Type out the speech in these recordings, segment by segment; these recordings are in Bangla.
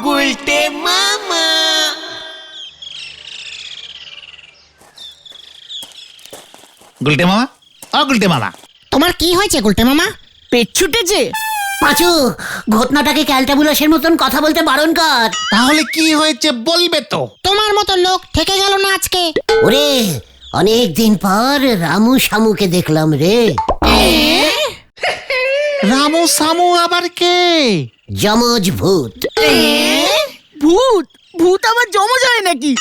গুলটে মামা। গুলটে মামা, ও গুলটে মামা, তোমার কি হয়েছে গুলটে মামা? পেট ছুটেছে? পাঁচু, ঘটনাটাকে ক্যালটাবুলাসের মতন কথা বলতে বারণ কর। তাহলে কি হয়েছে বলবে তো? তোমার মতো লোক থেকে গেল না আজকে। ওরে, অনেক দিন পর রামু শামুকে দেখলাম রে। রামু সামু আবার কে? যমজ ভূত। ভূত? ভূত আবার জমজ হয় নাকি?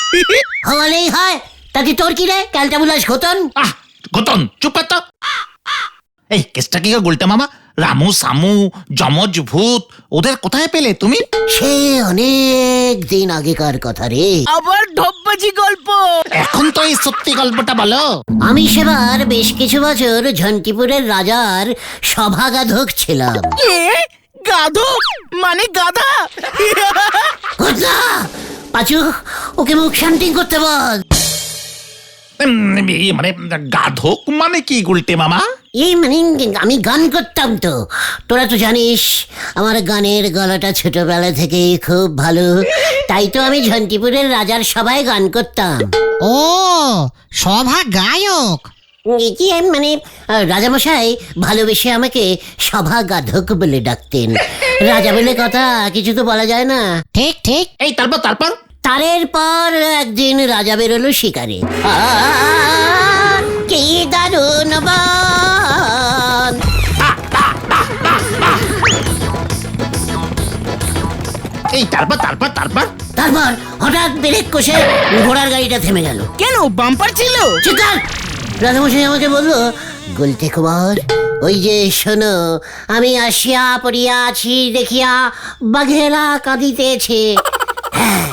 হলেই হয়, তাতে তোর কি রে ক্যালটাবুলাস ঘটন? আহ, গতন চুপ কর তো। এই কেসটা কি গো গুলটে মামা? রামু সামু যমজ ভূত ওদের কোথায় পেলে তুমি? সে অনেক দিন আগেকার কথা রে। আবার ঢপবাজি গল্প? এখন তো এই সত্যি গল্পটা বলো। আমি সেবার বেশ কিছু বছর ঝন্টিপুরের রাজার সভাগাধক ছিলাম। এ গাধক মানে গাধা? ঘটনা, পাঁচু, ওকে মুখ শান্তি করতে বল। মানে গাধক মানে কি গুলটে মামা? এই মানে আমি গান করতাম তো, তোরা তো জানিস আমার গানের গলাটা ছোটবেলা থেকেই খুব ভালো, তাই তো আমি ঝন্টিপুরের রাজার সভায় গান করতাম। ও, সভা গায়ক। কি মানে রাজামশাই ভালোবেসে আমাকে সভাগাধক বলে ডাকতেন। রাজা বলে কথা, কিছু তো বলা যায় না। ঠিক ঠিক। এই তারপর তারের পর একদিন রাজা বেরোলো শিকারে। কি দারুণ বান! এই তারপর তারপর হঠাৎ ব্রেক কষে ঘোড়ার গাড়িটা থেমে গেল। কেন, বাম্পার ছিল? চিৎকার! রাজামশাই আমাকে বলল, গুলটে কুমার, ওই যে শোনো, আমি আসিয়া পড়িয়া আছি দেখিয়া বাঘেরা কাঁদিতেছে। হ্যাঁ,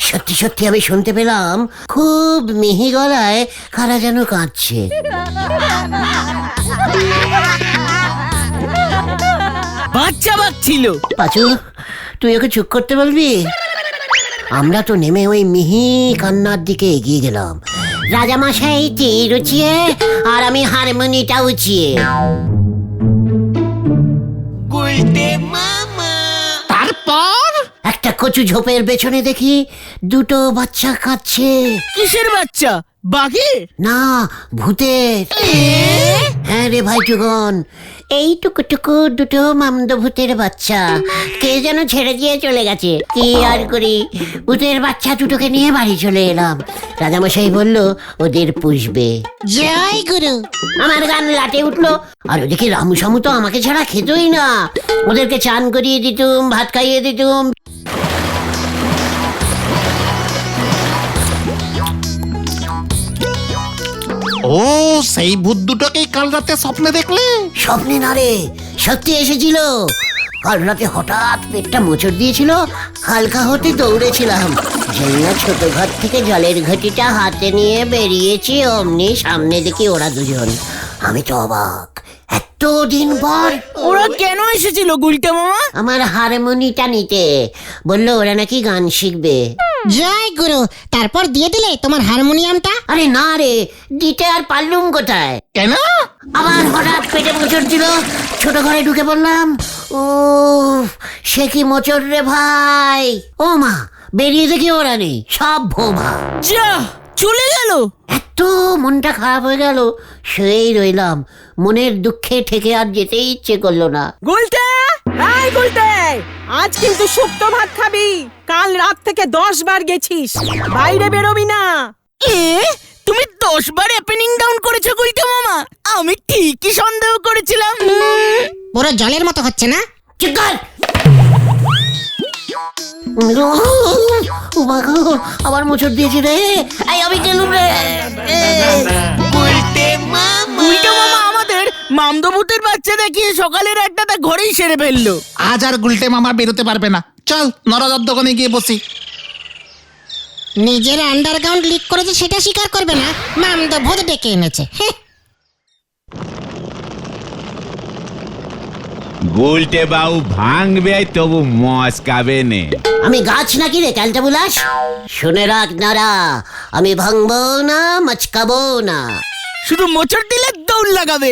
সত্যি সত্যি আমি শুনতে পেলাম খুব মিহি গলায় কারা যেন কাঁদছে। বাচ্চা বাঘ ছিল? পাঁচু, তুই ওকে চুপ করতে বলবি? আমরা তো নেমে ওই মিহি কান্নার দিকে এগিয়ে গেলাম। রাজামশাই তীর উঁচিয়ে আর আমি হারমোনিটা উঁচিয়ে। গুলটে মামা। তারপর একটা কচু ঝোপের পেছনে দেখি দুটো বাচ্চা কাঁদছে। কিসের বাচ্চা? বাঘের? না, ভূতের। হ্যাঁ রে ভাইটুগন, এই টুকু দুটো মামদ ভূতের বাচ্চা কে যেন ছেড়ে দিয়ে চলে গেছে। কি আর করি, ভূতের বাচ্চা দুটোকে নিয়ে বাড়ি চলে এলাম। রাজামশাই বলল ওদের পুষবে। জয় গুরু। আমার গান লাটে উঠলো। আর ওদিকে রামু সামু তো আমাকে ছাড়া খেতই না। ওদেরকে চান করিয়ে দিতুম, ভাত খাইয়ে দিতুম। ও, সেই ভূত দুটোকেই কাল রাতে স্বপ্নে দেখলে? স্বপ্নে না রে, সত্যি এসেছিল। কাল রাতে হঠাৎ পেটটা মোচড় দিয়েছিল, হালকা হতে দৌড়েছিলাম। যেই না ছোট ঘর থেকে জলের ঘটিটা হাতে নিয়ে বেরিয়েছি, অমনি সামনে দেখি ওরা দুজন। আমি তো অবাক, এতদিন পর। ওরা কেন এসেছিল গুলটে মামা? আমার হারমোনিটা নিতে বললো, ওরা নাকি গান শিখবে। জয় গুরু। তারপর দিয়ে দিলে তোমার হারমোনিয়ামটা? আরে না রে, দিতে আর পারলুম কোথায়। কেন? আবার হঠাৎ পেটে মোচড় দিল, ছোট ঘরে ঢুকে পড়লাম। ও, সে কি মোচড় রে ভাই! ও মা, বেরিয়ে দেখি ওরা নেই, সব ভোমা। যা, চলে গেল। এত মনটা খারাপ হয়ে গেল, সেই রইলাম। মনের দুঃখে ঠেকে আর যেতে ইচ্ছে করলো না। গুলটে, এই গুলটে, আজ কিন্তু শুক্তো ভাত খাবি। কাল রাত থেকে 10 বার গেছিস, বাইরে বেরোবি না। তুমি 10 বার অ্যাপেনিং ডাউন করেছো গুলটে মামা? আমি ঠিকই সন্দেহ করেছিলাম। পুরো জলের মতো হচ্ছে না? চুপ কর! আবার মোচড় দিয়েছি রে। এই আমি গেলুম রে। গুলটে মামা। গুলটে মামা আমাদের মামদভূতের বাচ্চা দেখিয়ে সকালের আড্ডাটা ঘরেই সেরে ফেললো। আজ আর গুলটে মামা বেরোতে পারবে না। চল নরদার দোকানে গিয়ে বসি। নিজের আন্ডারগ্রাউন্ড লিক করেছে সেটা স্বীকার করবে না, মামদ ভূত ডেকে এনেছে। গুলটে বাবু ভাঙবে তবু মস্কাবে নে। আমি গাছ নাকি রে ক্যালটাবুলাস? শুনে রাখ নারা, আমি ভাঙবো না, মচকাবো না। শুধু মোচড় দিলে দৌড় লাগাবে।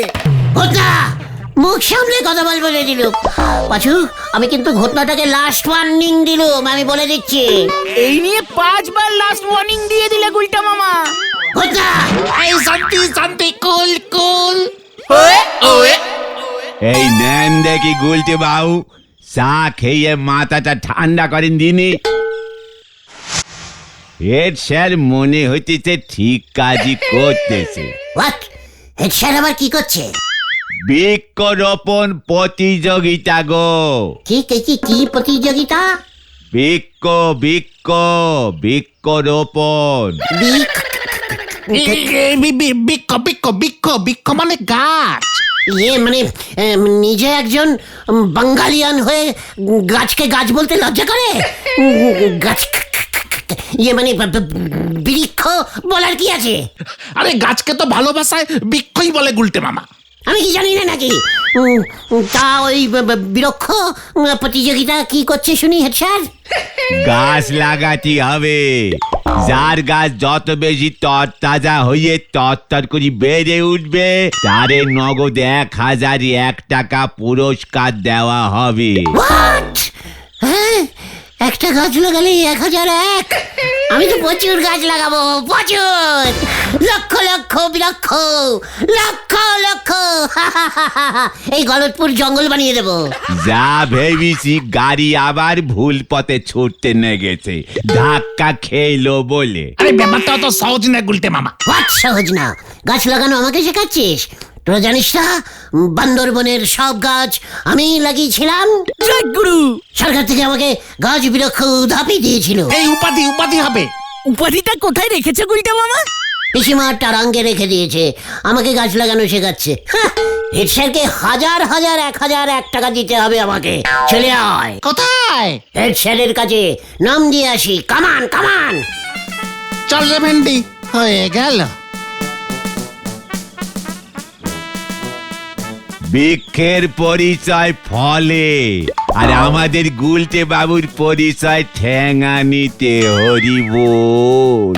ঘটনা, মুখ সামনে কথা বল বলে দিল। পাঁচু, আমি কিন্তু ঘটনাটাকে লাস্ট ওয়ার্নিং দিলুম, আমি বলে দিচ্ছি। এই নিয়ে 5 বার লাস্ট ওয়ার্নিং দিয়ে দিলে গুলটা মামা। ঘটনা এই শান্তি শান্তি কুল কুল। এই নেন দেখি গুলটে বাবু, চা খেয়ে মাথাটা ঠান্ডা করেন দিনি। হেড স্যার মনে হইতেছে ঠিক কাজই করতেছে। হোয়াট? হেড স্যার আবার কি করছে? বৃক্ষরোপণ প্রতিযোগিতা গো। কি কি কি কি প্রতিযোগিতা? বৃক্ষরোপণ। বৃক্ষ বৃক্ষ বৃক্ষ বৃক্ষ বৃক্ষ মানে গাছ। ইয়ে মানে নিজে একজন বাঙালিয়ান হয়ে গাছকে গাছ বলতে লজ্জা করে? গাছ ইয়ে মানে বৃক্ষ বলার কি আছে? আরে গাছকে তো ভালোবাসায় বৃক্ষই বলে গুলটে মামা। আমি কি জানি না নাকি? তা ওই বৃক্ষ প্রতিযোগিতা কি করছে শুনি হেড স্যার? গাছ লাগাতে হবে। যার গাছ যত বেশি তরতাজা হয়ে তরতর করে বেড়ে উঠবে, তারে নগদ 1001 টাকা পুরস্কার দেওয়া হবে। হোয়াট? হ্যাঁ, একটা গাছ লাগালে 1001? আমি তো প্রচুর গাছ লাগাবো, প্রচুর, লক্ষ লক্ষ বৃক্ষ, লক্ষ লক্ষ। এই গলতপুর জঙ্গল বানিয়ে দেবো। যা ভেবেছি গাড়ি আবার ভুল পথে ছুটতে নেগেছে, ধাক্কা খেলো বলে। আরে ব্যাপারটা তো সহজ না গুলটে মামা। হোয়াট সহজ না? গাছ লাগানো আমাকে শেখাচ্ছিস? তোরা জানিস না বান্দরবনের সব গাছ আমি লাগিয়েছিলাম? জয় গুরু। সরকার থেকে আমাকে গাছ বৃক্ষ ধাপি দিয়েছিল। এই উপাধি উপাধি হবে। উপাধিটা কোথায় রেখেছে গুলটা মামা? পিসিমার টারাঙ্গে রেখে দিয়েছে, আমাকে গাছ লাগানো শেখাচ্ছে। হেড স্যারকে 1000 টাকা দিতে হবে আমাকে। চলে আয় কোথায়? হেড স্যারের কাছে, নাম দিয়ে আসি। কামান কামান। চল রে ভেন্ডি, হয়ে গেল। বৃক্ষের পরিচয় ফলে, আর আমাদের গুলটে বাবুর পরিচয় ঠ্যাঙানিতে। হরি বল।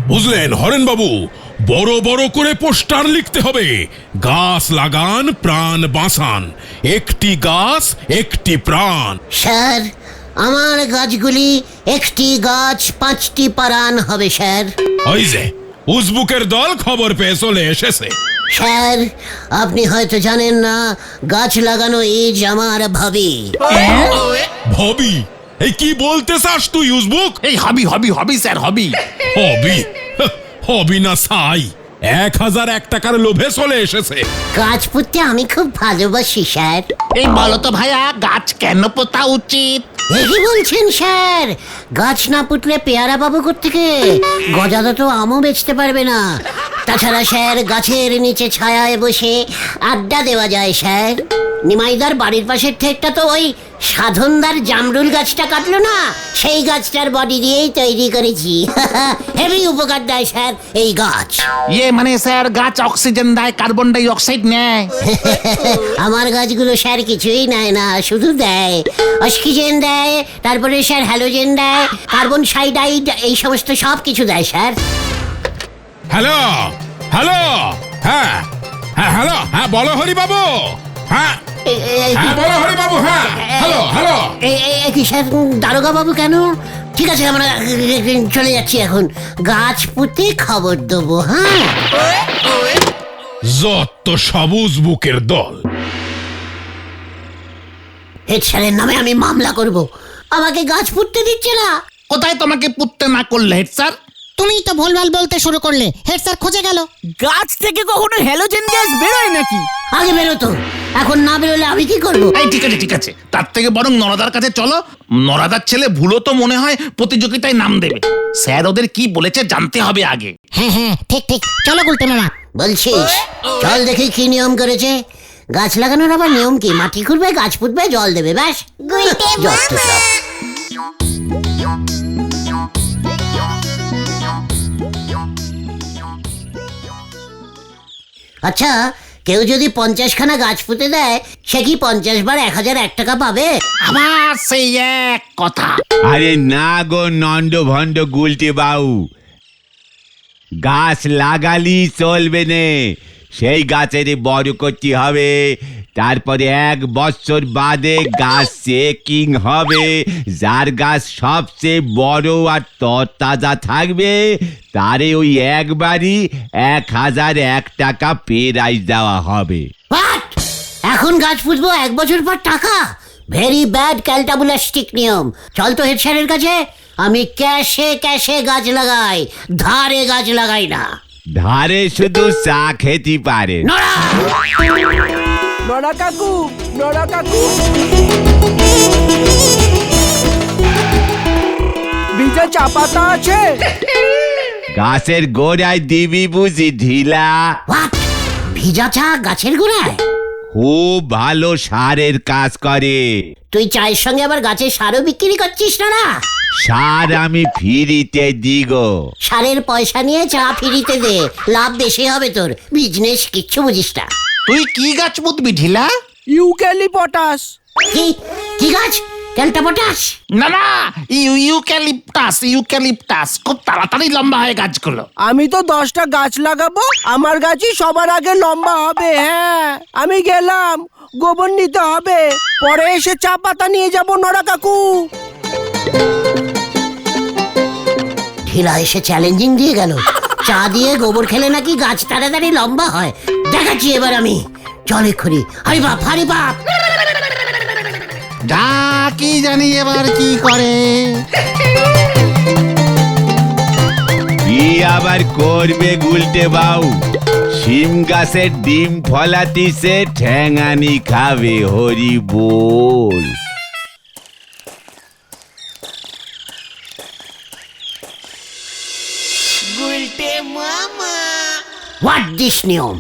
বুঝলেন হরেন বাবু, বড় বড় করে পোস্টার লিখতে হবে, গাছ লাগান প্রাণ বাঁচান, একটি গাছ একটি প্রাণ। স্যার, আমার গাছগুলি একটি গাছ 5টি পারান হবে স্যার। ওই যে উজবুকের দল খবর পেয়ে চলে এসেছে। স্যার, আপনি হয়তো জানেন না, গাছ লাগানো ইজ আমার ভাবি। ভবি? এই কি বলতে চাস তুই উজবুক? এই হবি হবি হবি স্যার, হবি। হবি? হবি না সাই, 1001 টাকার লোভে চলে এসেছে। গাছ পুঁততে আমি খুব ভালোবাসি স্যার। এই বলো তো ভাইয়া, গাছ কেন পোতা উচিত? কি বলছেন স্যার? গাছ না পুতলে পেয়ারা পাবো কোত্থেকে? গজাদা তো আমও বেচতে পারবে না। তাছাড়া স্যার, গাছের নিচে ছায়ায় বসে আড্ডা দেওয়া যায় স্যার। নিমাইদার বাড়ির পাশের ঠেকটা তো ওই সাধনদার জামরুল গাছটা কাটলো না, সেই গাছটার বডি দিয়েই তৈরি করেছি। হেভি উপকার দেয় স্যার এই গাছ। ইয়ে মানে স্যার, গাছ অক্সিজেন দেয়, কার্বন ডাই অক্সাইড নেয়। আমার গাছগুলো স্যার কিছুই নেয় না, শুধু দেয় অক্সিজেন দেয়, তারপরে স্যার হ্যালোজেন দেয়, কার্বন সাইডাইড, এই সমস্ত সব কিছু দেয় স্যার। হ্যালো হ্যালো, হ্যাঁ হ্যাঁ হ্যালো, হ্যাঁ বলো হরি বাবু। হ্যাঁ হ্যাঁ বলো হরি বাবু। হ্যাঁ হ্যালো হ্যালো। কি স্যার, দারোগা বাবু কেন? ঠিক আছে, আমরা চলে যাচ্ছি এখন। গাছ পুঁতে খবর দেবো। হ্যাঁ, যত সবুজ বুকের দল। হেড স্যারের নামে আমি মামলা করব, আমাকে গাছ পুঁততে দিচ্ছে না। কোথায় তোমাকে পুততে না করলে হেড স্যার? তুমিই তো ভুলভাল বলতে শুরু করলে, হেড স্যার খুঁজে গেল। গাছ থেকে কখনো হ্যালোজেন গ্যাস বেরোয় নাকি? আগে বেরোতো, এখন না বেরোলে আমি কি করবো? এই ঠিক আছে ঠিক আছে, তার থেকে বরং নরাদার কাছে চলো। নরাদার ছেলে ভুলো তো মনে হয় প্রতিযোগিতায় নাম দেবে। স্যার ওদের কি বলেছে জানতে হবে আগে। হ্যাঁ হ্যাঁ, ঠিক ঠিক, চলো গুলটে মামা। বলছিস? চল দেখি কি নিয়ম করেছে। গাছ লাগানোর আবার নিয়ম কি? মাটি খুঁড়বে, গাছ পুঁতবে, জল দেবে, ব্যাস। যত সব। আচ্ছা, কেউ যদি 50খানা গাছ পুঁতে দেয়, সে কি 50 বার 1001 টাকা পাবে? আবার সেই এক কথা। আরে না গো নন্দ ভন্ড গুলটে বাবু, গাছ লাগালি চলবে নে, সেই গাছের বড় করতে হবে, তারপরে 1 বছর বাদে গাছ চেকিং হবে। যার গাছ সবচেয়ে বড় আর তরতাজা থাকবে তারে ওই একবারই 1001 টাকা প্রাইজ দেওয়া হবে। What? এখন গাছ পুষবো 1 বছর পর টাকা? ভেরি ব্যাড ক্যালটাবুলাস্টিক নিয়ম। চল তো হেড স্যারের কাছে। আমি ক্যাশে ক্যাশে গাছ লাগাই, ধারে গাছ লাগাই না। ধারে শুধু চা খেতে পারে। নড়া! নড়া কাকু, নড়া কাকু, ভিজা চা পাতা আছে? গাছের গোড়ায় দিবি বুঝি ঢিলা? What? ভিজা চা গাছের গোড়ায়? খুব ভালো সারের কাজ করে। তুই চায়ের সঙ্গে আবার গাছের সারও বিক্রি করছিস না? সার আমি ফ্রিতে দিগো। সারের পয়সা নিয়ে চা ফিরিতে দে, লাভ বেশি হবে তোর। বিজনেস কিচ্ছু বুঝিস না। তুই কি গাছ পুঁতবি ঢিলা? ইউক্যালিপটাস। কি কি গাছ? ক্যালটা পটাস? না না, ইউক্যালিপটাস খুব তাড়াতাড়ি লম্বা হয় গাছগুলো। আমি তো 10টা গাছ লাগাবো, আমার গাছই সবার আগে লম্বা হবে। হ্যাঁ, আমি গেলাম, গোবর নিতে হবে, পরে এসে চা পাতা নিয়ে যাব। নড়া কাকু, ঢিলা এসে চ্যালেঞ্জিং দিয়ে গেল। চা দিয়ে গোবর খেলে নাকি গাছ তাড়াতাড়ি লম্বা হয়। দেখাচ্ছি এবার আমি। চল এক্ষুনি, হারি বাপ, হারি বাপ। যা, কি জানি এবার কি করে। কি আবার করবে গুলটে বাউ? শিম গাছের ডিম ফলাতিছে, ঠ্যাঙানি খাবে হরি বল। গুলটে মামা। হোয়াট দিস নিয়ম?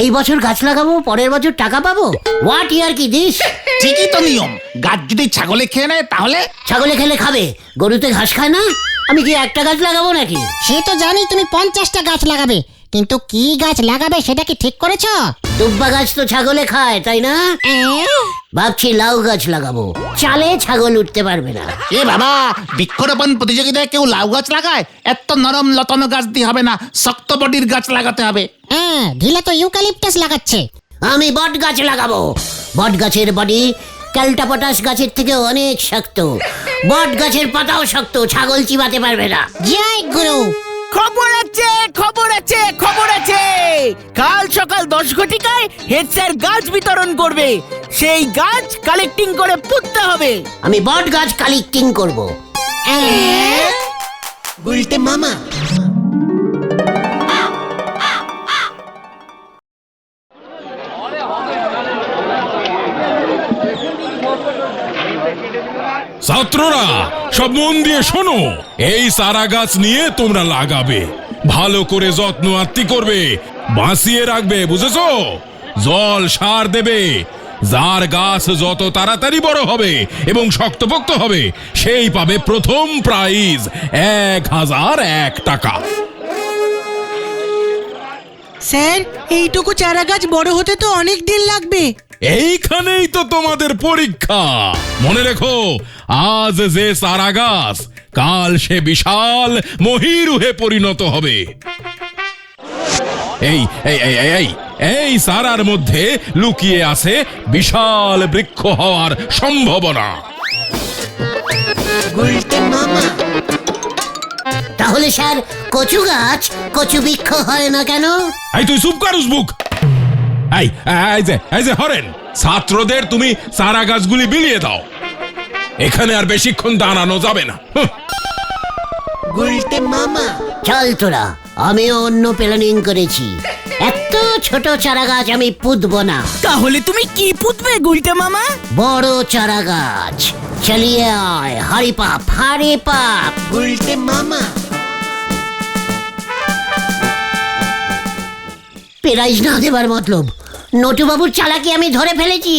এই বছর গাছ লাগাবো, পরের বছর টাকা পাবো? হোয়াট ইয়ার কি দিস? ঠিকই তো নিয়ম। গাছ যদি ছাগলে খেয়ে নেয় তাহলে? ছাগলে খেলে খাবে, গরুতে ঘাস খায় না। আমি কি একটা গাছ লাগাবো নাকি? সে তো জানি তুমি 50টা গাছ লাগাবে, কিন্তু কি গাছ লাগাবে সেটা কি ঠিক করেছো? দুব্বা গাছ তো ছাগলে খায়, তাই না? ভাবছি লাউ গাছ লাগাবো, চালে ছাগল উঠতে পারবে না। এ বাবা, বৃক্ষরোপণ প্রতিযোগিতায় কেউ লাউ গাছ লাগায়? এত নরম লতানো গাছ দিয়ে হবে না, শক্ত বডির গাছ লাগাতে হবে। হ্যাঁ, ঢিলা তো ইউক্যালিপটাস লাগাচ্ছে। আমি বট গাছ লাগাবো। বট গাছের বডি ক্যালটা পটাস গাছের থেকে অনেক শক্ত। বট গাছের পাতাও শক্ত, ছাগল চিবাতে পারবে না। জয় গুরু। খবর আছে, খবর আছে, খবর আছে। কাল সকাল 10 ঘটিকায় হেড স্যার গাছ বিতরণ করবে। সেই গাছ কালেক্টিং করে পুঁততে হবে। আমি বট গাছ কালেক্টিং করব। গুলটে মামা। ছাত্ররা সব মন দিয়ে শোনো, এই সারা গাছ নিয়ে তোমরা লাগাবে, ভালো করে যত্ন আত্তি করবে, বাঁচিয়ে রাখবে, বুঝেছো? জল সার দেবে। যার গাছ যত তাড়াতাড়ি বড় হবে এবং শক্তপোক্ত হবে সেই পাবে প্রথম প্রাইজ 1001 টাকা। স্যার, এইটুকু চারা গাছ বড় হতে তো অনেক দিন লাগবে। এইখানেই তো তোমাদের পরীক্ষা। মনে রেখো, আজ যে সারা গাছ, কাল সে বিশাল মহিরুহে পরিণত হবে। এই এই এই এই এই সারার মধ্যে লুকিয়ে আছে বিশাল বৃক্ষ হওয়ার সম্ভাবনা। গুলটে মামা। তাহলে স্যার, কচু গাছ কচু বৃক্ষ হয় না কেন? এই তুই চুপ কর উসবুক। এই যে হরেন, ছাত্রদের তুমি সারা গাছগুলি বিলিয়ে দাও। এখানে আর বেশিক্ষণ দাঁড়ানো যাবে না। গুলটে মামা। চল তোরা, আমিও অন্য প্ল্যানিং করেছি। এত ছোট চারা গাছ আমি পুঁতবো না। তাহলে তুমি কি পুঁতবে গুলটে মামা? বড় চারা গাছ। চলিয়ে আয়, হারি পাপ, হারি পাপ। গুলটে মামা। প্রাইজ না দেবার মতলব, নটুবাবুর চালাকি আমি ধরে ফেলেছি।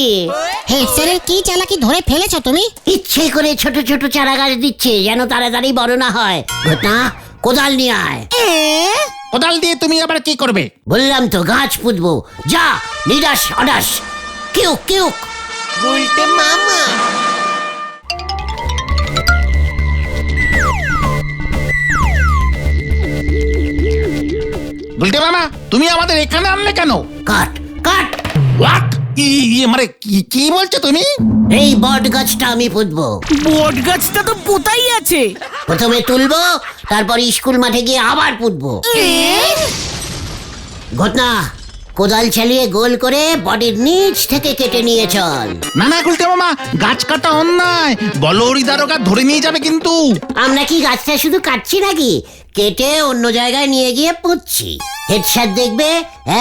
হেড স্যারের কি চালাকি ধরে ফেলেছো তুমি? ইচ্ছে করে ছোট ছোট চারা গাছ দিচ্ছে যেন তাড়াতাড়ি বড় না হয়। ঘটনা, কোদাল নিয়ে আয়। কোদাল দিয়ে তুমি আবার কি করবে? বললাম তো গাছ পুঁতবো। যা, নিদাস অডাস, কিউক কিউক। গুলটে মামা। গুলটে মামা, তুমি আমাদের এখানে আনলে কেন? কাট কাট। হোয়াট? মানে কি বলছো তুমি? এই বট গাছটা আমি পুঁতবো। বট গাছটা তো পোতাই আছে। প্রথমে তুলবো, তারপর স্কুল মাঠে গিয়ে আবার পুঁতবো। ঘটনা, কোদাল চালিয়ে গোল করে বডির নিচ থেকে কেটে নিয়ে চল। না না গুলটে মামা, গাছ কাটা অন্যায়, বলহরি দারোগা ধরে নিয়ে যাবে কিন্তু। আমরা কি গাছটা শুধু কাটছি নাকি, কেটে অন্য জায়গায় নিয়ে গিয়ে পুঁতছি। হেড স্যার দেখবে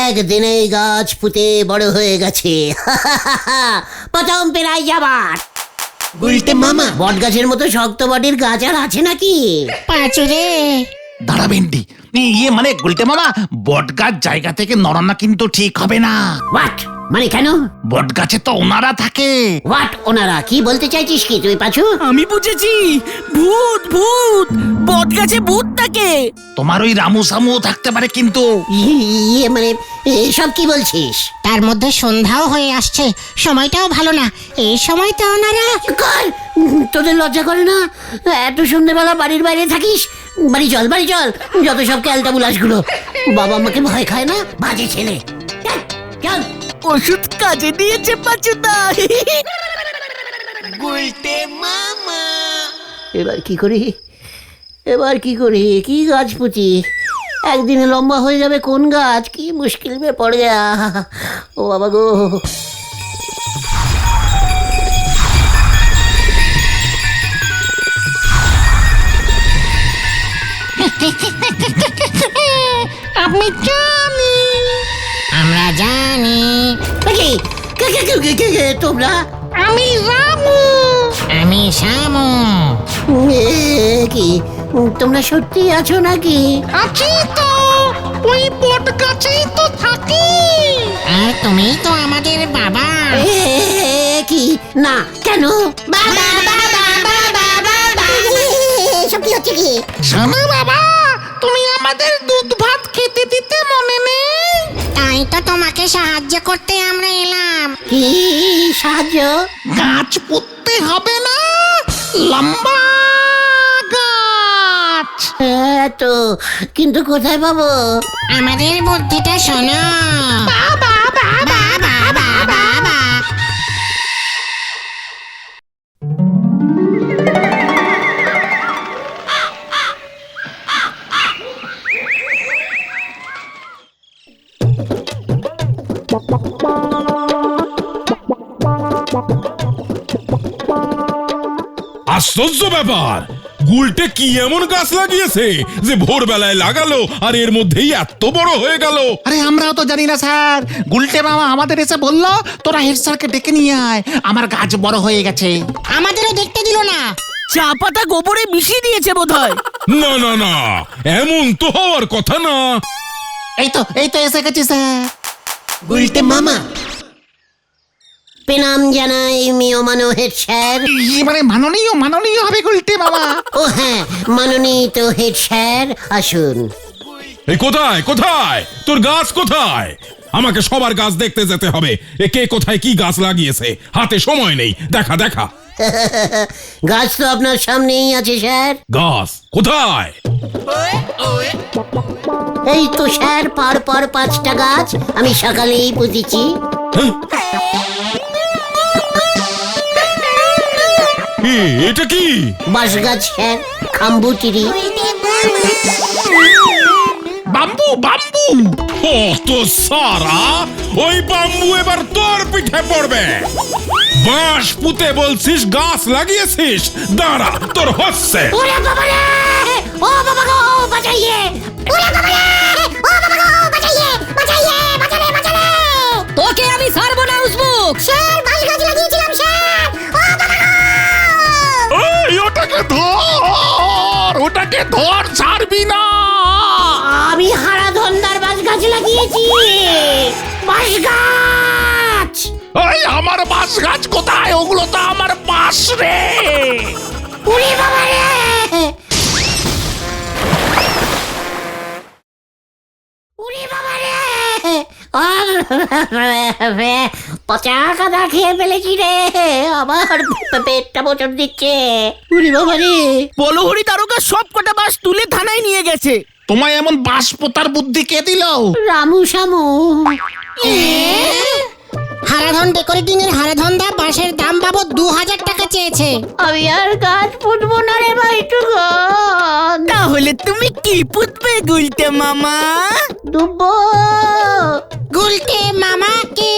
একদিনে গাছ পুঁতে বড় হয়ে গেছে। প্রথম পেরাই যাবার। গুলটে মামা বট গাছের মতো শক্ত বডির গাছ আর আছে নাকি? পাঁচুরে দাঁড়া ভেন্ডি, মানে গুলটে মামা, বট গাছ জায়গা থেকে নড়ানো কিন্তু ঠিক হবে না। হোয়াট? মানে কেন? বট গাছে তো ওনারা থাকে। হোয়াট ওনারা? কি বলতে চাইছিস কি তুই পাঁচু? আমি বুঝেছি, ভূত ভূত, বট গাছে ভূত থাকে। তোমার ওই রামু সামুও থাকতে পারে কিন্তু। ইয়ে মানে এসব কি বলছিস? তার মধ্যে সন্ধ্যাও হয়ে আসছে, সময়টাও ভালো না। এই সময় তো ওনারা কর, তোদের লজ্জা করে না? এত সন্ধ্যেবেলা বাড়ির বাইরে থাকিস? বাড়ি চল, বাড়ি চল, যত সব ক্যালটা বুলাসগুলো। বাবা আমাকে ভয় খায় না, বাজে ছেলে। চল, চল। ওষুধ কাজে দিয়েছে পাচুদা। গুলটে মামা এবার কি করি, এবার কি করি? কি গাছ পুঁতি? একদিনে লম্বা হয়ে যাবে কোন গাছ? কি মুশকিল মে পড়ে গেয়া। ও বাবা গো। আমি জানি, আমরা জানি। কি? কে তোমরা? আমি রামু, আমি শ্যামু। কি তোমরা সত্যি আছো নাকি? আছি তো, ওই বট গাছেই তো থাকি। আর তুমি তো আমাদের বাবা। কি না কেন? বাবা বাবা বাবা বাবা, সব কি হচ্ছে কি? শোনো বাবা, তুমি আমাদের দুধ ভাত খেতে দিতে মনে নেই, তাই তো তোমাকে সাহায্য করতে আমরা এলাম। কি সাহায্য? গাছ পুঁততে হবে না, লম্বা গাছ। তো কিন্তু কোথায় পাবো? আমাদের বুদ্ধিটা শোনো। বাবা বাবা বাবা বাবা। আশ্চর্য ব্যাপার, গুলটে কি এমন গাছ লাগিয়েছে যে ভোরবেলায় লাগালো আর এর মধ্যেই এত বড় হয়ে গেল? আরে আমরাও তো জানি না স্যার, গুলটে মামা আমাদের এসে বললো তোরা হেড স্যারকে ডেকে নিয়ে আয়, আমার গাছ বড় হয়ে গেছে। আমাদেরও দেখতে দিল না। চা পাতা গোবরে মিশিয়ে দিয়েছে বোধহয়। না না না, এমন তো হওয়ার কথা না। এই তো এসে গেছি স্যার। গুলটে মামা প্রণাম জানাই মিয়মানো হেড স্যার। মানে মাননীয় হবে গুলটে মামা। ও হ্যাঁ, মাননীত হেড স্যার আসুন। এই কোথায় কোথায় তোর গাছ কোথায়? আমাকে সবার গাছ দেখতে যেতে হবে। এ কে কোথায় কি গাছ লাগিয়েছে, হাতে সময় নেই। দেখা দেখা। গাছ তো আপনার সামনেই আছে স্যার। গাছ কোথায়? এই তো স্যার, পর পর 5টা গাছ আমি সকালেই পুঁতেছি। এটা কি? বাঁশ গাছ স্যার, খাম্বুচিরি। Bamboo bamboo. ও তো সারা, ওই বাম্বু এবার তোর পিঠে পড়বে। বাঁশ পুঁতে বলছিস, গাছ লাগিয়েছিস? দাঁড়া, তোর হচ্ছে। ওরে বাবা রে! ও বাবা গো, বাঁচাইয়ে! ওরে বাবা রে! ও বাবা গো, বাঁচাইয়ে! বাঁচাইয়ে! বাঁচালে, বাঁচালে! তোকে আমি ছাড়বো না উসবুক। স্যার, বাঁশ গাছ লাগিয়েছিলাম স্যার! ও বাবা গো! ওটাকে ধর, ছাড়বি না। আমি হারা ধন্দার বাঁশ গাছ লাগিয়েছি। বাঁশ গাছ! ওই আমার বাঁশ গাছ কোথায়? ওগুলো তো আমার বাঁশ রে। ওরে বাবা রে! ওরে বাবা রে! পচা কাদা খেয়ে ফেলেছি রে, আমার পেটটা মোচড় দিচ্ছে। ওরে বাবা রে! বলহরি দারোগা সব কটা বাস তুলে থানায় নিয়ে গেছে। তোমায় এমন বাঁশ পোতার বুদ্ধি কে দিল? রামু শামু। হারাধন ডেকোরেটিং এর হারাধন দা বাঁশের দাম বাবদ 2000 টাকা চেয়েছে। আমি আর গাছ পুঁতবো না রে ভাইটু গো। তাহলে তুমি কি পুতবে গুলটে মামা? দুব্বো। গুলটে মামাকে